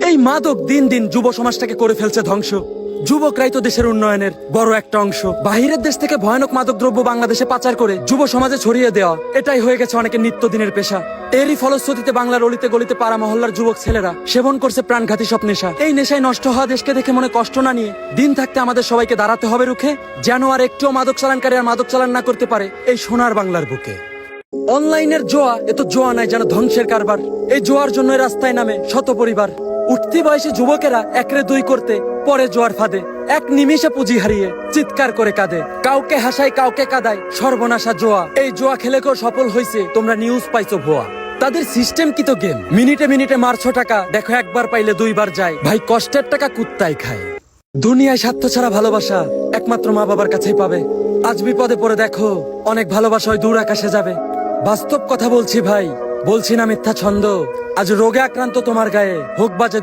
এই মাদক দিন দিন যুব সমাজটাকে করে ফেলছে ধ্বংস। যুবকরাই তো দেশের উন্নয়নের বড় একটা অংশ। বাহিরের দেশ থেকে ভয়ানক মাদক দ্রব্য বাংলাদেশে পাচার করে যুব সমাজে ছড়িয়ে দেওয়া, এটাই হয়ে গেছে অনেকের নিত্যদিনের পেশা। এরই ফলশ্রুতিতে বাংলার অলিতে গলিতে পাড়া মহল্লার যুবক ছেলেরা সেবন করছে প্রাণঘাতী সব নেশা। এই নেশায় নষ্ট হওয়া দেশকে দেখে মনে কষ্ট না নিয়ে দিন থাকতে আমাদের সবাইকে দাঁড়াতে হবে রুখে, যেন আর একটুও মাদক চালানকারী আর মাদক চালান না করতে পারে এই সোনার বাংলার বুকে। অনলাইনের জোয়া, এ তো জোয়া নাই, যেন ধ্বংসের কারবার। এই জোয়ার জন্য রাস্তায় নামে শত পরিবার। উঠতি বয়সী যুবকেরা একরে দুই করতে পরে জোয়ার ফাঁদে, এক নিমিষে পুঁজি হারিয়ে চিৎকার করে কাঁদে। কাউকে হাসায় কাউকে কাঁদায় সর্বনাশা জোয়া। এই জোয়া খেলে কেউ সফল হয়েছে তোমরা নিউজ পাইছো ভুয়া। তাদের সিস্টেম কি তো গেম, মিনিটে মিনিটে মারছো টাকা, দেখো একবার পাইলে দুইবার যায়। ভাই কষ্টের টাকা কুত্তাই খায়। দুনিয়ায় স্বার্থ ছাড়া ভালোবাসা একমাত্র মা বাবার কাছেই পাবে। আজ বিপদে পড়ে দেখো অনেক ভালোবাসা ওই দূর আকাশে যাবে। বাস্তব কথা বলছি ভাই, বলছি না মিথ্যা ছন্দ। আজ রোগে আক্রান্ত তোমার গায়ে হোক বাজে